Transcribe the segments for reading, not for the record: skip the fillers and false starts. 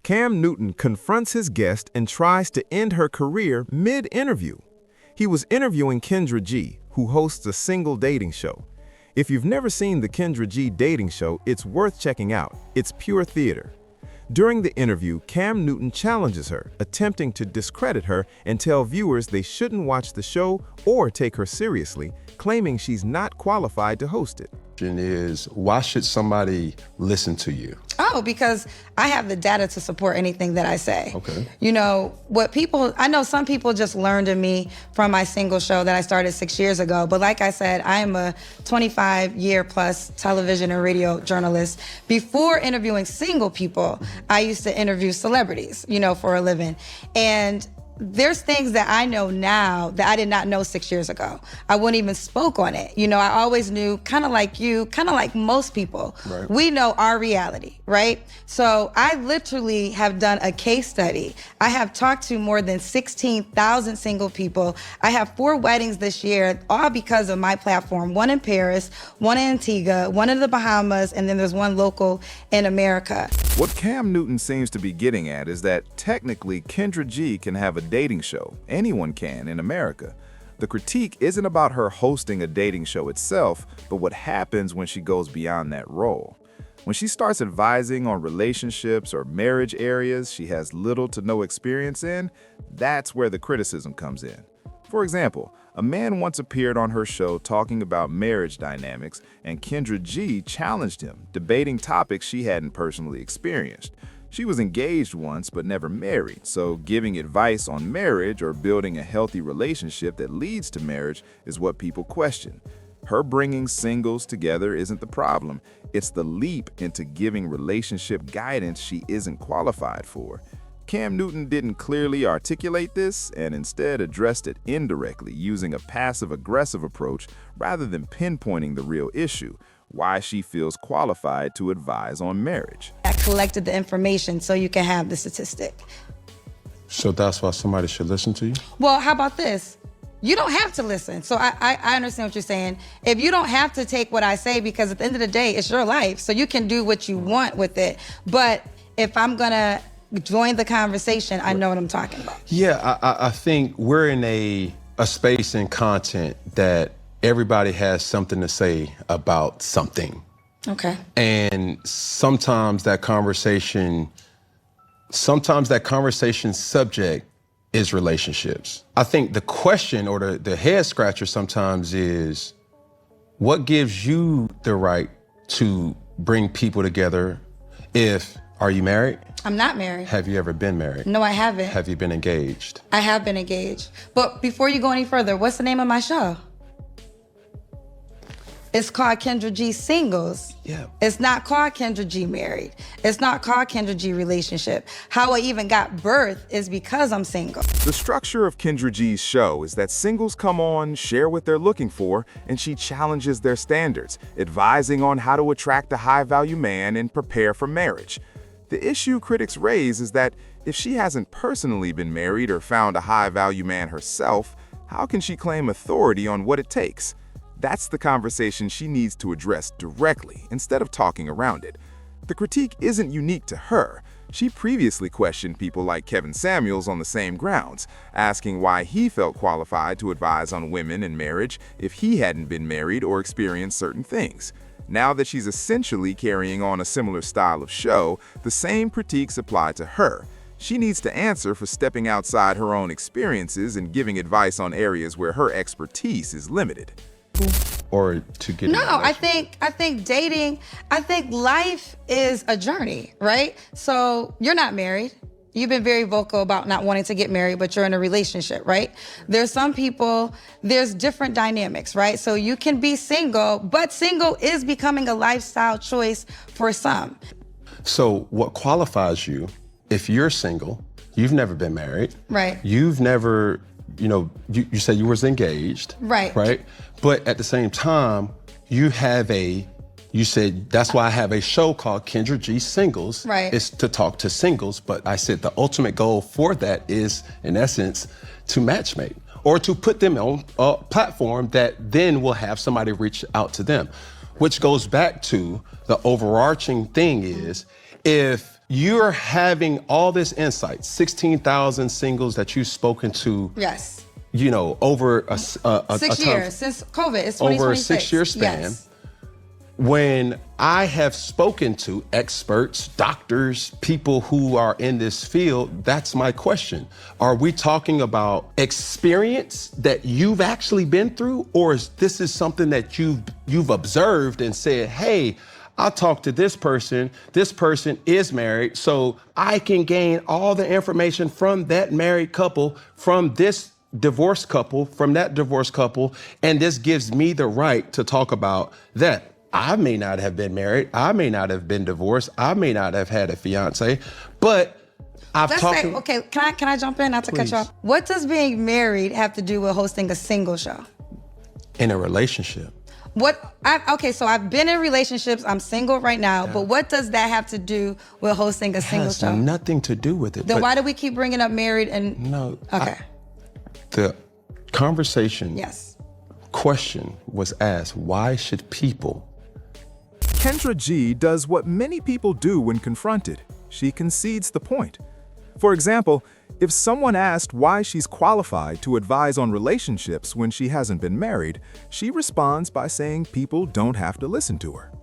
Cam Newton confronts his guest and tries to end her career mid-interview. He was interviewing Kendra G, who hosts a single dating show. If you've never seen the Kendra G dating show, it's worth checking out. It's pure theater. During the interview, Cam Newton challenges her, attempting to discredit her and tell viewers they shouldn't watch the show or take her seriously, claiming she's not qualified to host it. Is why should somebody listen to you? Oh, because I have the data to support anything that I say. Okay. You know, I know some people just learned of me from my single show that I started 6 years ago. But like I said, I am a 25-year plus television and radio journalist. Before interviewing single people, I used to interview celebrities, you know, for a living. And there's things that I know now that I did not know 6 years ago. I wouldn't even spoke on it. You know, I always knew, kind of like you, kind of like most people, right. We know our reality, right? So I literally have done a case study. I have talked to more than 16,000 single people. I have 4 weddings this year, all because of my platform. One in Paris, one in Antigua, one in the Bahamas, and then there's one local in America. What Cam Newton seems to be getting at is that technically Kendra G can have a dating show. Anyone can in America. The critique isn't about her hosting a dating show itself, but what happens when she goes beyond that role. When she starts advising on relationships or marriage areas she has little to no experience in, that's where the criticism comes in. For example, a man once appeared on her show talking about marriage dynamics, and Kendra G challenged him, debating topics she hadn't personally experienced. She was engaged once but never married, so giving advice on marriage or building a healthy relationship that leads to marriage is what people question. Her bringing singles together isn't the problem, it's the leap into giving relationship guidance she isn't qualified for. Cam Newton didn't clearly articulate this and instead addressed it indirectly using a passive-aggressive approach rather than pinpointing the real issue, why she feels qualified to advise on marriage. I collected the information so you can have the statistic. So that's why somebody should listen to you? Well, how about this? You don't have to listen. So I understand what you're saying. If you don't have to take what I say, because at the end of the day, it's your life, so you can do what you want with it. But if I'm gonna join the conversation, I know what I'm talking about. Yeah, I think we're in a space in content that everybody has something to say about something. Okay. And sometimes that conversation subject is relationships. I think the question or the head scratcher sometimes is, what gives you the right to bring people together? Are you married? I'm not married. Have you ever been married? No, I haven't. Have you been engaged? I have been engaged. But before you go any further, what's the name of my show? It's called Kendra G Singles. Yeah. It's not called Kendra G Married. It's not called Kendra G Relationship. How I even got birth is because I'm single. The structure of Kendra G's show is that singles come on, share what they're looking for, and she challenges their standards, advising on how to attract a high-value man and prepare for marriage. The issue critics raise is that if she hasn't personally been married or found a high-value man herself, how can she claim authority on what it takes? That's the conversation she needs to address directly instead of talking around it. The critique isn't unique to her. She previously questioned people like Kevin Samuels on the same grounds, asking why he felt qualified to advise on women and marriage if he hadn't been married or experienced certain things. Now that she's essentially carrying on a similar style of show, the same critiques apply to her. She needs to answer for stepping outside her own experiences and giving advice on areas where her expertise is limited. Or to get No, I think dating, I think life is a journey, right? So you're not married. You've been very vocal about not wanting to get married, but you're in a relationship, right? There's some people, there's different dynamics, right? So you can be single, but single is becoming a lifestyle choice for some. So what qualifies you, if you're single, you've never been married. Right. You've never, you said you was engaged. Right. Right? But at the same time, you said, that's why I have a show called Kendra G Singles. Right. It's to talk to singles, but I said the ultimate goal for that is, in essence, to matchmake or to put them on a platform that then will have somebody reach out to them, which goes back to the overarching thing is, if you're having all this insight, 16,000 singles that you've spoken to. Yes. You know, over a 6 years since COVID. It's 2026. Over a 6-year span. Yes. When I have spoken to experts, doctors, people who are in this field, that's my question. Are we talking about experience that you've actually been through, or is this something that you've observed and said, hey, I talked to this person is married, so I can gain all the information from that married couple, from this divorced couple, from that divorced couple, and this gives me the right to talk about that. I may not have been married. I may not have been divorced. I may not have had a fiance, but I've talked to... Okay, can I jump in? Not to cut you off. What does being married have to do with hosting a single show? In a relationship. So I've been in relationships. I'm single right now, but what does that have to do with hosting a single show? It has nothing to do with it. Then why do we keep bringing up married and... No. Okay. The conversation... Yes. Question was asked, why should people... Kendra G does what many people do when confronted. She concedes the point. For example, if someone asked why she's qualified to advise on relationships when she hasn't been married, she responds by saying people don't have to listen to her.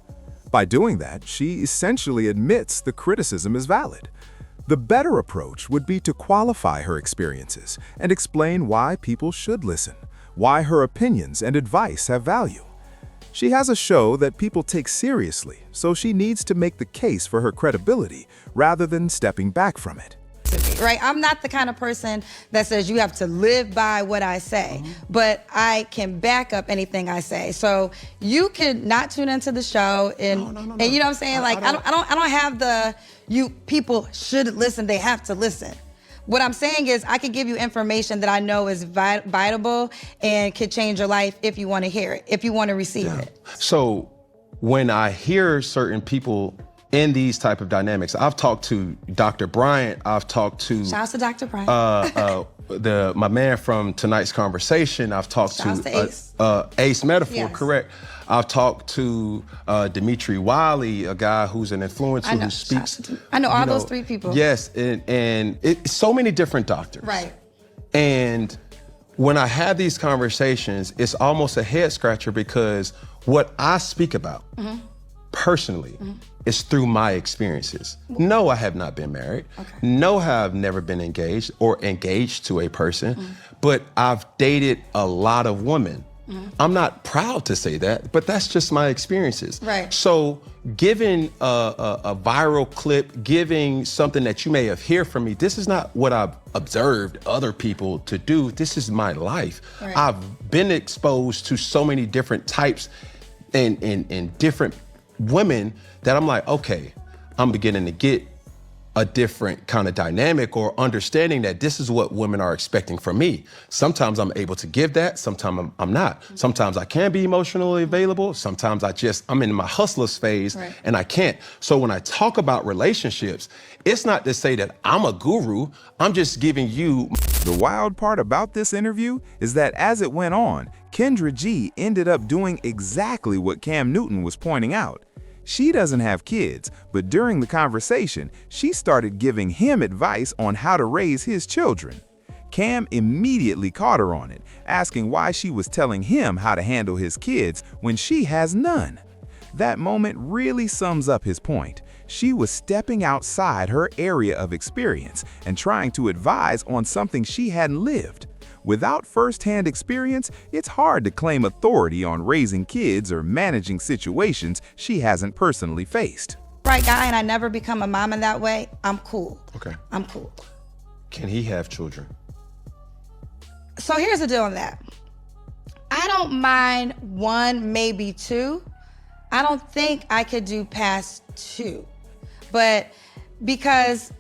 By doing that, she essentially admits the criticism is valid. The better approach would be to qualify her experiences and explain why people should listen, why her opinions and advice have value. She has a show that people take seriously, so she needs to make the case for her credibility rather than stepping back from it. Right? I'm not the kind of person that says you have to live by what I say, but I can back up anything I say. So you could not tune into the show and and you know what I'm saying? I don't have the people should listen, they have to listen. What I'm saying is I could give you information that I know is vitable and could change your life if you want to hear it, if you want to receive it. So when I hear certain people in these type of dynamics, I've talked to Dr. Bryant, I've talked to... Shout out to Dr. Bryant. My man from tonight's conversation, I've talked to Ace Metaphor, Yes. correct. I've talked to Dimitri Wiley, a guy who's an influencer who speaks. I know all those three people. Yes, and it's so many different doctors. Right. And when I have these conversations, it's almost a head scratcher because what I speak about personally is through my experiences. No, I have not been married. Okay. No, I've never been engaged or engaged to a person, but I've dated a lot of women. I'm not proud to say that, but that's just my experiences. Right. So giving a viral clip, giving something that you may have heard from me, this is not what I've observed other people to do. This is my life. Right. I've been exposed to so many different types and different women that I'm like, okay, I'm beginning to get a different kind of dynamic or understanding that this is what women are expecting from me. Sometimes I'm able to give that, sometimes I'm not. Sometimes I can be emotionally available, sometimes I'm in my hustlers phase and I can't. So when I talk about relationships, it's not to say that I'm a guru, I'm just giving you... The wild part about this interview is that as it went on, Kendra G ended up doing exactly what Cam Newton was pointing out. She doesn't have kids, but during the conversation, she started giving him advice on how to raise his children. Cam immediately caught her on it, asking why she was telling him how to handle his kids when she has none. That moment really sums up his point. She was stepping outside her area of experience and trying to advise on something she hadn't lived. Without first-hand experience, it's hard to claim authority on raising kids or managing situations she hasn't personally faced. Right guy, and I never become a mom in that way, I'm cool. Okay. I'm cool. Can he have children? So here's the deal on that. I don't mind 1, maybe 2. I don't think I could do past 2. But because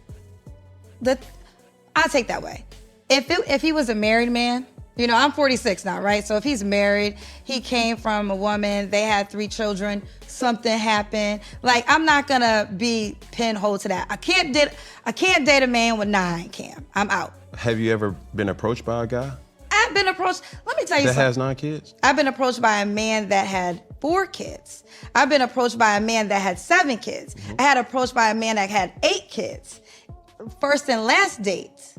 I'll take that way. If he was a married man, you know, I'm 46 now, right? So if he's married, he came from a woman, they had 3 children, something happened. Like, I'm not gonna be pinholed to that. I can't date a man with 9, Cam. I'm out. Have you ever been approached by a guy I've been approached, let me tell you that something. has 9 kids? I've been approached by a man that had 4 kids. I've been approached by a man that had 7 kids. I had approached by a man that had 8 kids. First and last date.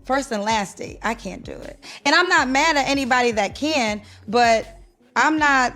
I can't do it. And I'm not mad at anybody that can, but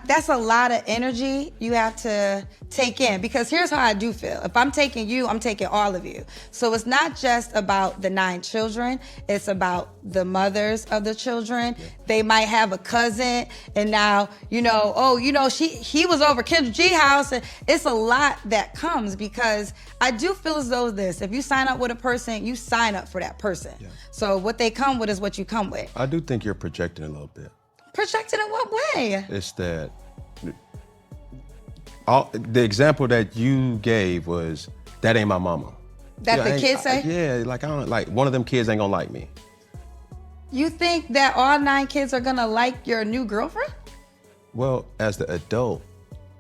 that's a lot of energy you have to take in, because here's how I do feel. If I'm taking you, I'm taking all of you. So it's not just about the 9 children, it's about the mothers of the children. Yeah. They might have a cousin, and now, he was over Kendra G house, and it's a lot that comes, because I do feel as though if you sign up with a person, you sign up for that person. Yeah. So what they come with is what you come with. I do think you're projecting a little bit. Projected in what way? It's that the example that you gave was, that ain't my mama. That the kids say? Yeah, like, I don't, like, one of them kids ain't gonna like me. You think that all 9 kids are gonna like your new girlfriend? Well, as the adult,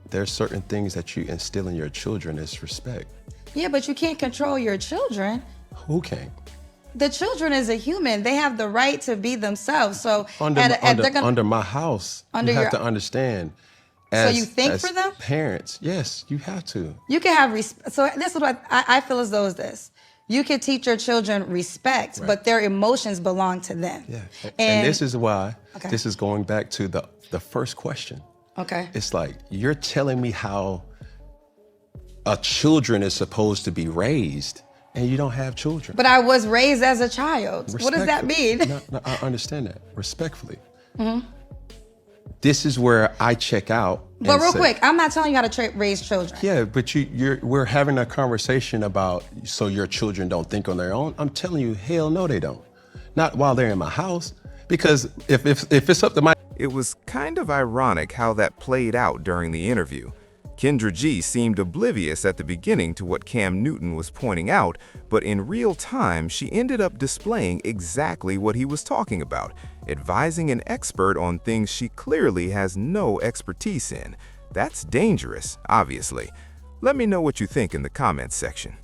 there's certain things that you instill in your children as respect. Yeah, but you can't control your children. Who can? The children is a human. They have the right to be themselves. So under my house, you have to understand. So you think for them? Parents, yes, you have to. You can have respect. So this is what I feel as though is this. You can teach your children respect, right, but their emotions belong to them. Yeah, and this is why, this is going back to the first question. Okay. It's like, you're telling me how a children is supposed to be raised, and you don't have children. But I was raised as a child. What does that mean? No, I understand that, respectfully. Mm-hmm. This is where I check out. But real quick, I'm not telling you how to raise children. Yeah, but we're having a conversation about, so your children don't think on their own. I'm telling you, hell no, they don't. Not while they're in my house, because if it's up to my... It was kind of ironic how that played out during the interview. Kendra G seemed oblivious at the beginning to what Cam Newton was pointing out, but in real time, she ended up displaying exactly what he was talking about, advising an expert on things she clearly has no expertise in. That's dangerous, obviously. Let me know what you think in the comments section.